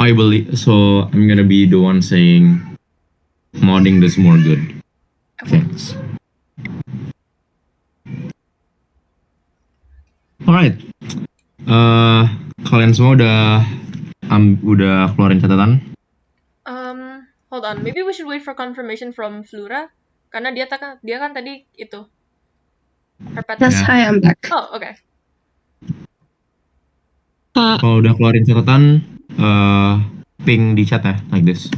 I believe so. I'm gonna be the one saying modding does more good. Thanks. Alright. Kalian semua udah keluarin catatan? Hold on. Maybe we should wait for confirmation from Flura. Karena dia kan tadi itu. Yes, hi, I'm back. Oh, okay. Kalau udah keluarin catatan, ping di chat ya, like this.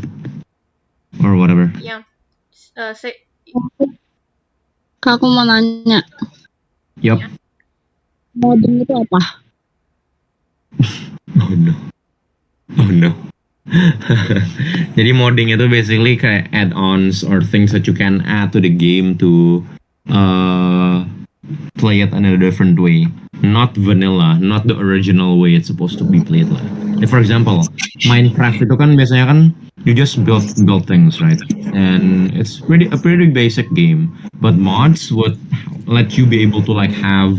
Or whatever. Yeah. Kak, aku mau nanya. Yup. Modding itu apa? Oh no. Oh no. Jadi modding itu basically kayak add-ons or things that you can add to the game to play it in a different way. Not vanilla, not the original way it's supposed to be played lah. For example, Minecraft itu kan biasanya kan you just build things, right? And it's a pretty basic game. But mods would let you be able to like have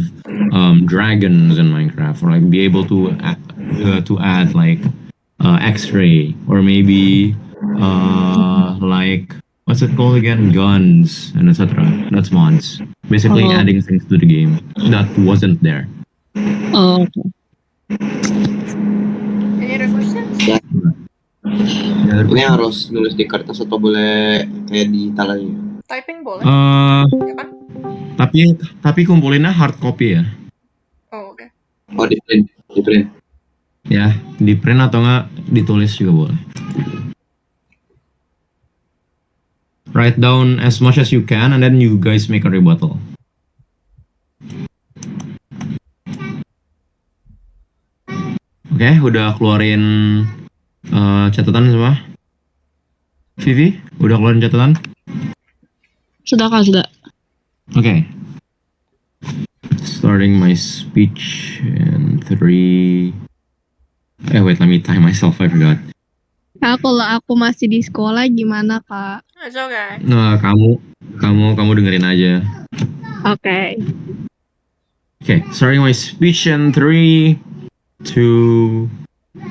dragons in Minecraft, or like be able to add like X-ray, or maybe like what's it called again? Guns and etc. That's mods. Basically adding things to the game that wasn't there. Oh, okay. Any other questions? Ini harus nulis di kertas atau boleh kayak di talanya? Typing boleh. Ya kan? Tapi kumpulinnya hard copy ya. Oh, oke. Okay. Oh, di print. Ya, di print atau enggak ditulis juga boleh. Write down as much as you can and then you guys make a rebuttal. Oke, udah keluarin catatan semua? Vivi, udah keluarin catatan? Sudah Kak, sudah. Okay. Starting my speech in 3. Wait, let me time myself, I forgot. Kak, kalau aku masih di sekolah gimana Kak? It's okay. Nah, kamu dengerin aja. Okay. Okay, starting my speech in 3, 2,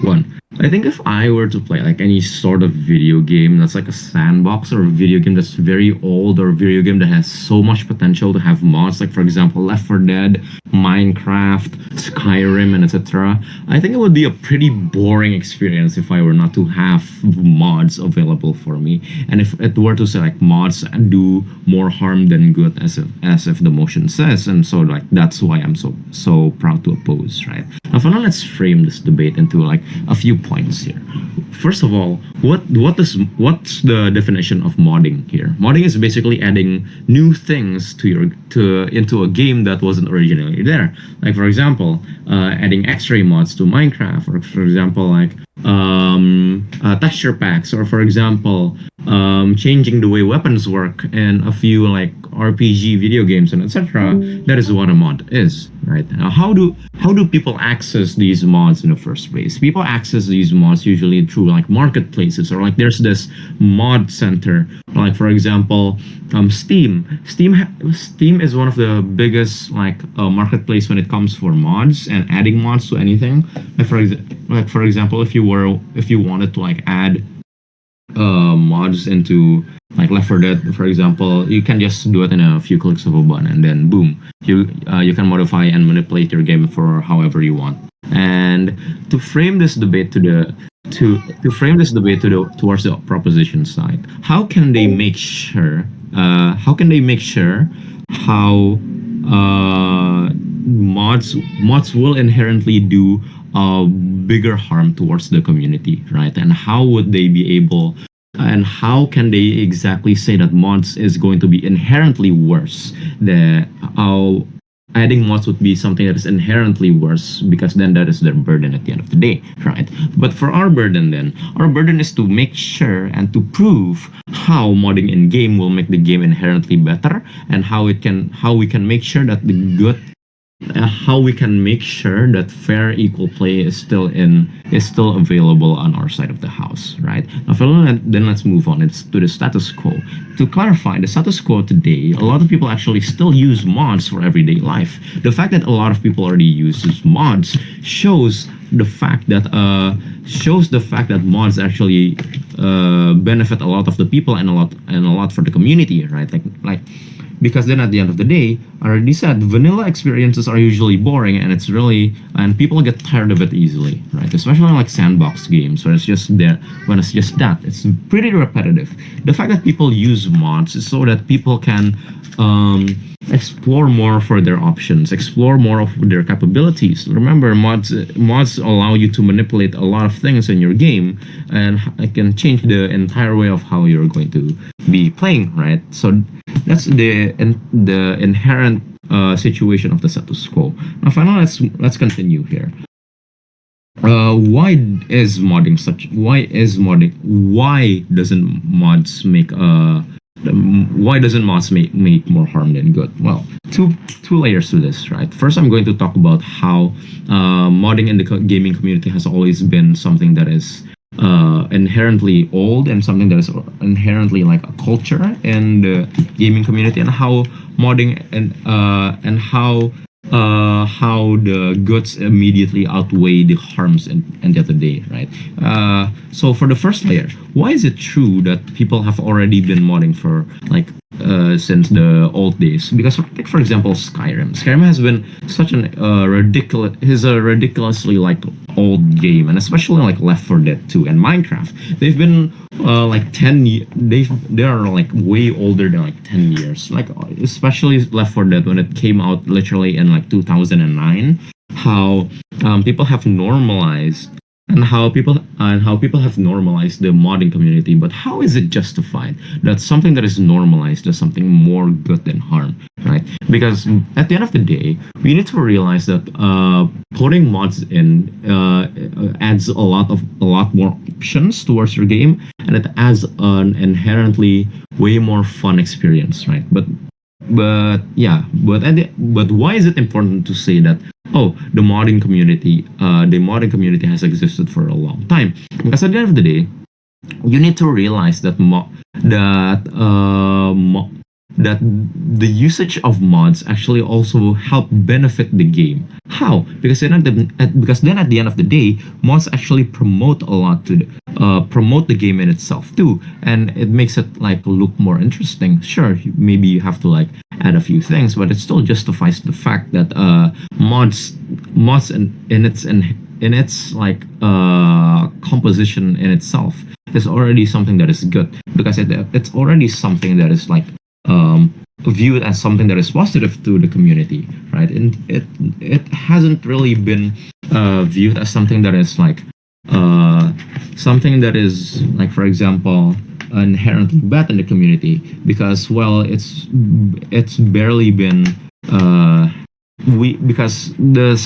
1. I think if I were to play like any sort of video game that's like a sandbox, or a video game that's very old, or a video game that has so much potential to have mods, like for example Left 4 Dead, Minecraft, Skyrim, and etc. I think it would be a pretty boring experience if I were not to have mods available for me, and if it were to say like mods do more harm than good, as if the motion says, and so like that's why I'm so proud to oppose, right? Now, for now, let's frame this debate into like a few points here. First of all, what's the definition of modding here? Modding is basically adding new things into a game that wasn't originally there. Like for example, adding X-ray mods to Minecraft, or for example, like texture packs, or for example, changing the way weapons work in a few like RPG video games and etc. That is what a mod is, right? Now, how do people access these mods in the first place? People access these mods usually through like marketplaces, or like there's this mod center, like for example, Steam. Steam is one of the biggest like marketplace when it comes for mods and adding mods to anything. Like for example, if you wanted to like add mods into like Left 4 Dead, for example, you can just do it in a few clicks of a button, and then boom, you can modify and manipulate your game for however you want. And to frame this debate towards the proposition side, how can they make sure how mods will inherently do bigger harm towards the community, right? And how would they be able, and how can they exactly say that mods is going to be inherently worse? Adding mods would be something that is inherently worse, because then that is their burden at the end of the day, right? But for our burden is to make sure and to prove how modding in game will make the game inherently better, and how we can make sure that the good how we can make sure that fair equal play is still available on our side of the house, right? Now finally, then let's move on to the status quo. To clarify the status quo today, a lot of people actually still use mods for everyday life. The fact that a lot of people already use mods shows the fact that mods actually benefit a lot of the people and a lot for the community, right? Like because then at the end of the day, I already said vanilla experiences are usually boring and people get tired of it easily, right? Especially like sandbox games when it's just that, it's pretty repetitive. The fact that people use mods is so that people can explore more for their options, explore more of their capabilities. Remember, mods allow you to manipulate a lot of things in your game, and it can change the entire way of how you're going to be playing, right? So that's the inherent situation of the status quo. Now, finally, let's continue here. Why doesn't mods make more harm than good? Well, two layers to this, right? First, I'm going to talk about how modding in the gaming community has always been something that is inherently old and something that is inherently like a culture in the gaming community, and how modding and how the goods immediately outweigh the harms in the other day, right? So for the first layer, why is it true that people have already been modding for like since the old days? Because like, for example, Skyrim has been such a ridiculously like old game, and especially like Left 4 Dead 2 and Minecraft. They've been like 10 they are like way older than like 10 years, like especially Left 4 Dead when it came out literally in like 2009. How people have normalized have normalized the modding community. But how is it justified that something that is normalized is something more good than harm, right? Because at the end of the day, we need to realize that putting mods in adds a lot more options towards your game, and it adds an inherently way more fun experience, right? But why is it important to say that the modding community has existed for a long time? Because at the end of the day, you need to realize that that the usage of mods actually also help benefit the game. How? Because then at the end of the day, mods actually promote a lot to promote the game in itself too, and it makes it like look more interesting. Sure, maybe you have to like add a few things, but it still justifies the fact that mods in its like composition in itself is already something that is good, because it's already something that is like viewed as something that is positive to the community, right? And it hasn't really been viewed as something that is like for example, inherently bad in the community, because it's barely been because the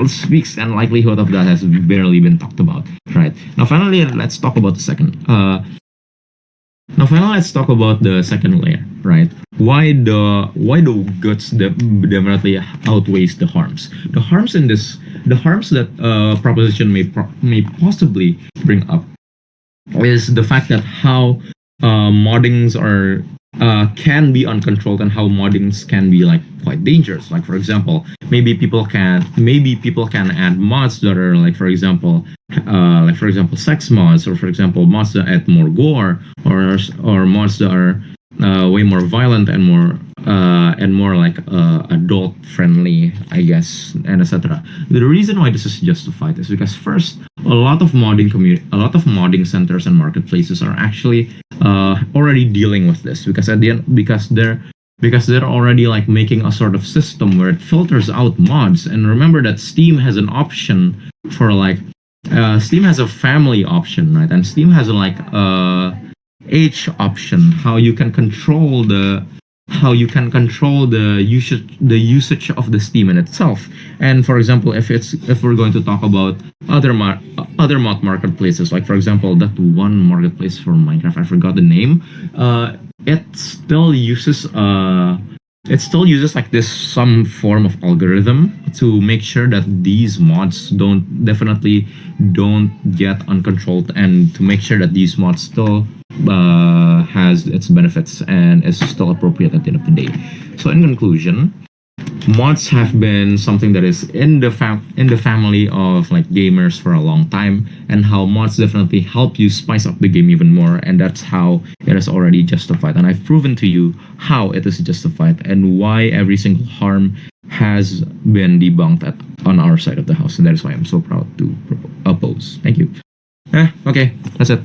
speaks and likelihood of that has barely been talked about, right? Now finally, let's talk about the second layer, right? Why the goods definitely outweighs the harms. The harms that proposition may possibly bring up is the fact that how moddings can be uncontrolled, and how moddings can be like quite dangerous. Like for example, maybe people can add mods that are like for example sex mods, or for example mods that add more gore, or mods that are way more violent and more like adult friendly, I guess, and etc. The reason why this is justified is because first, a lot of modding centers and marketplaces are actually already dealing with this, because at the end, because they're already like making a sort of system where it filters out mods. And remember that Steam has an option for like Steam has a family option, right? And Steam has like age option, how you can control the usage of the Steam in itself. And for example, if we're going to talk about other mod marketplaces, like for example that one marketplace for Minecraft, I forgot the name, it still uses it still uses like this some form of algorithm to make sure that these mods definitely don't get uncontrolled, and to make sure that these mods still has its benefits and is still appropriate at the end of the day. So in conclusion, mods have been something that is in the family of like gamers for a long time, and how mods definitely help you spice up the game even more, and that's how it is already justified. And I've proven to you how it is justified and why every single harm has been debunked on our side of the house, and that is why I'm so proud to oppose. Thank you. Okay, that's it.